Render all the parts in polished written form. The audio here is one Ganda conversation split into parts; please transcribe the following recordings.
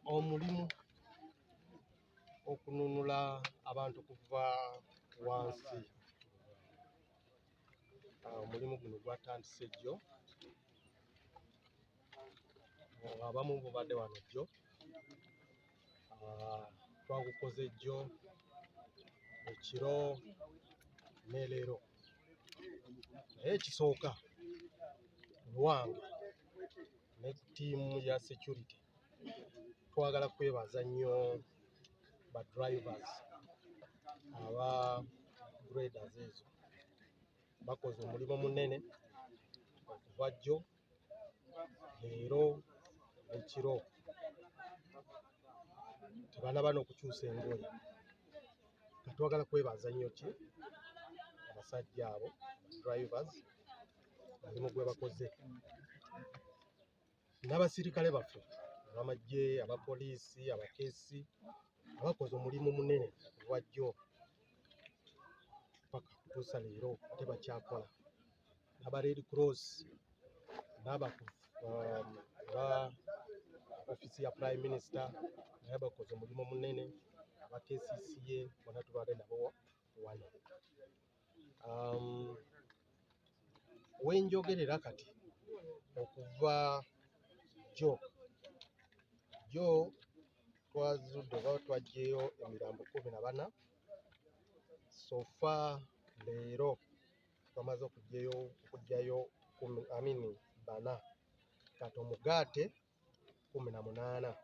omulimu okununula abantu kuva wansi. Omulimu guno gwatandise jjo, abamu bubadde wano jjo, twagukoze jjo, ekiro ne leero. Naye ekisooka lwange ne ttiimu ya security twagala kwebaza nnyo ba drivers aba graders ezo. Bakoze omulimu munene okuva jjo, leero ekiro. Tebanaba n'okukyusa engoye. Twagala kwebaza nnyo ki abasajja abo drivers omulimu gwe bakoze, n'abasirikale baffe abamagye, abapoliisi, abakeesi abakoze omulimu munene okuva jjo paka kutuusa leero ate bakyakola, n'aba Red Cross n'aba ofiisi ya Prime Minister naye bakoze omulimu munene, aba KCCA bonna tubadde nabo wano. Wenjogerera kati okuva jjo twazudde oba twaggyeyo emirambo 14, so far leero twamaze okuggyayo 4, kati omugaate 18.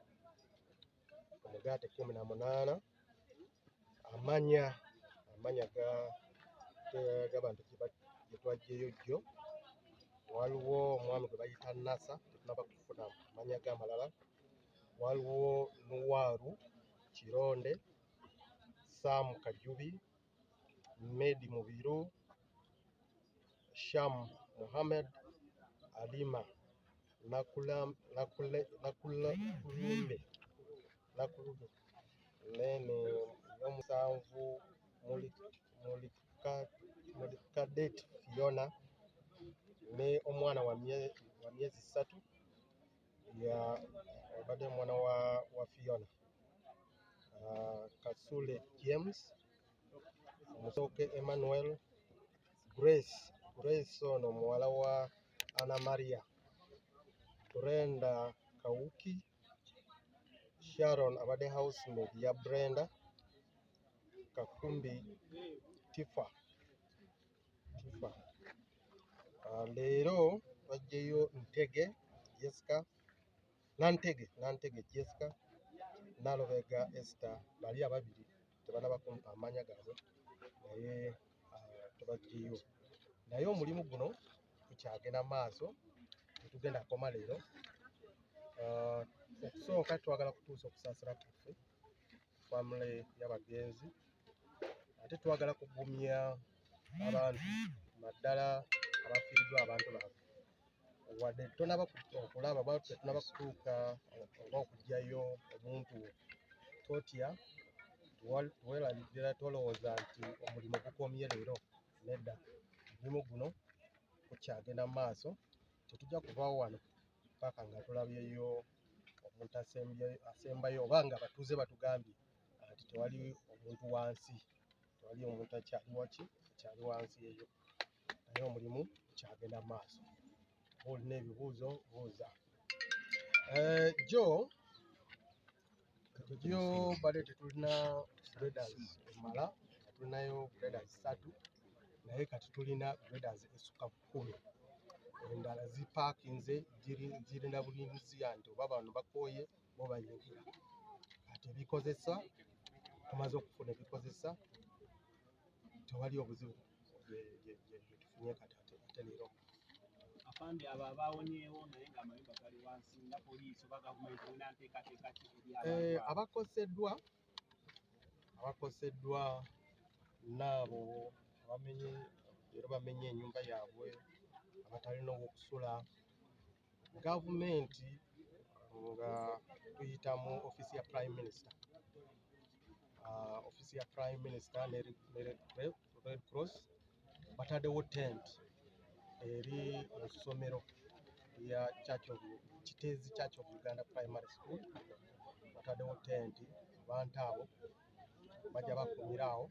Omugaate 18, amanya g'abantu gye twaggyeyo jjo. Waliwo omwami gwe bayita Nasa, tetunaba kufuna amanya ge amalala. Waliwo Nuwaru Kironde, Sam Kajubi, Medi Mubiru, Sham Mohammed, Alima Nakulumbe, nene y'omusanvu Mulikadet Fiona, ne omwana wa myezi 3 abadde omwana wa Fiona, Kasule James, Omusooke Emmanuel, Grace ono muwala wa Anna Maria, Brenda Kawuki, Sharon abadde housemaid ya Brenda, Kakumbi Tifa. Leero twaggyeyo Nantege Jessica, Nalobega Esther, bali ababiri tebanaba kumpa amanya gaabwe naye tubaggyeyo. Naye omulimu guno tukyagenda maaso, tetugenda kukoma leero. Okusooka twagala kutuusa okusaasira kwaffe famire y'abagenzi, ate twagala kugumya abantu naddala abafiiriddwa abantu baabwe. Wadde tonaba okulaba oba tetunaba kutuuka oba okuggyayo omuntu totya, teweeraliikirira tolowooza nti omulimu gukomye leero. Nedda, omulimu guno gukyagenda mu maaso. Tetujja kuvaawo wano paka nga tulabyeyo omuntu asembayo oba nga abatuuze batugambye nti tewali omuntu wansi, tewali omuntu akyali wansi eyo. Naye omulimu gukyagenda mu maaso. Oba olina ebibuuzo buuza. Jjo badde tetulina graders emala, tulinayo graders 3, naye kati tulina graders esukka 10. Endala zipaakinze zirinda bulinzi nti oba bano bakooye bo bayingira. Kati ebikozesa tumaze okufuna ebikozesa, tewali obuzibu bye tufunye kati ate leero. Afande abo abaawonyeewo naye ng'amayumba gali wansi nga poliisi oba gavumenti erina nteekateeka ki eri abantu? Abakoseddwa n'abo bamenye ennyumba yaabwe, abatalina w'okusula. Gavumenti nga tuyita mu ofiisi ya Prime Minister, ofiisi ya Prime Minister ne Red Cross bataddewo tent eri mu ssomero lya Church of Kiteezi Church of Uganda Primary School bataddewo tenti abantu abo bajja bakumira awo.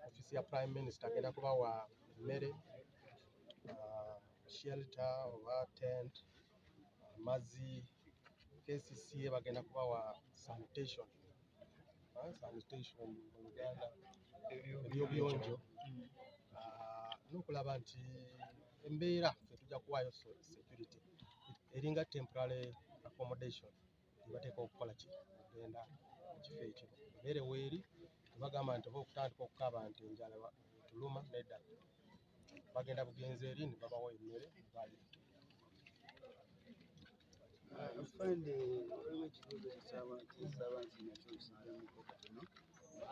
Office ya Prime Minister agenda kubawa emmere, shelter oba tent, amazzi. KCCA bagenda kubawa sanitation mu Uganda, ebyobuyonjo, n'okulaba nti embeera ffe tujja kuwaayo security eringa temporary accommodation bateeka okukola kugenda mu kifo ekyo. Embeera weeri tebagamba nti oba okutandika okukaaba nti enjala etuluma, nedda, bagenda bugenzi eri ne babawa emmere balya. Afande, waliwo ekibuuzo ky'Essaabaansi nakyo nsigamuko katono.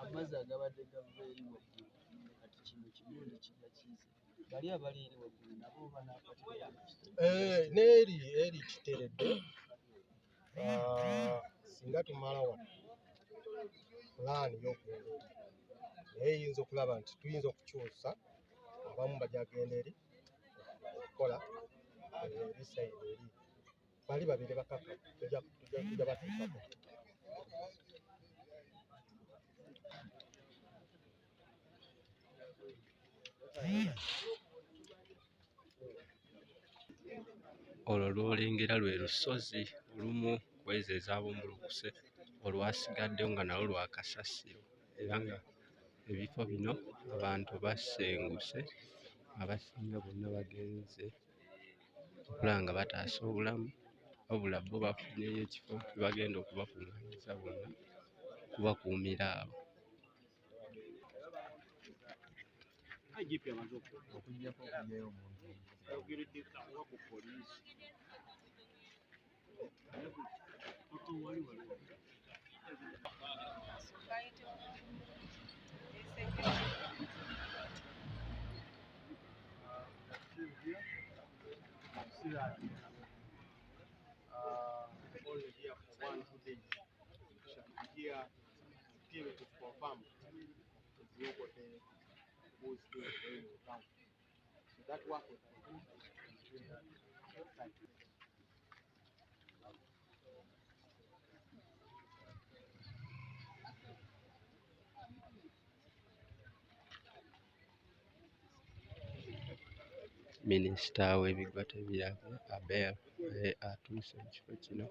Amazzi agabadde gava eri waggulu kati kino kibuuzo kijja kiise. Bali abali eri waggulu nabo banaakwatibwa n'eri kiteredde. Singa tumala wano pulaani y'okugenda eri naye eyinza okulaba nti tuyinza okukyusa, abamu bajja kugenda eri okukola eri sayidi eri. Bali babiri bakakafu tujja batuukako. Olwo lw'olengera lwe lusozi olumu ku ezo ez'abumbulukuse olwasigaddeyo nga nalwo lwa kasasiro, era nga ebifo bino abantu basenguse, abasinga bonna bagenze okulaba nga bataasa obulamu, wabula bo bafunyeyo ekifo we bagenda okubakungaanyiza bonna kubakuumira awo. IGP amaze okujjako okuggyayo omuntu ayogeredde wa ku poliisi. Wali Only here for 1-2 days. Shall be here till to confirm nobody who is still going to town. So that work will continue between that side. Minisita w'ebiggwa tebirabye Abel atuuse mu kifo kino.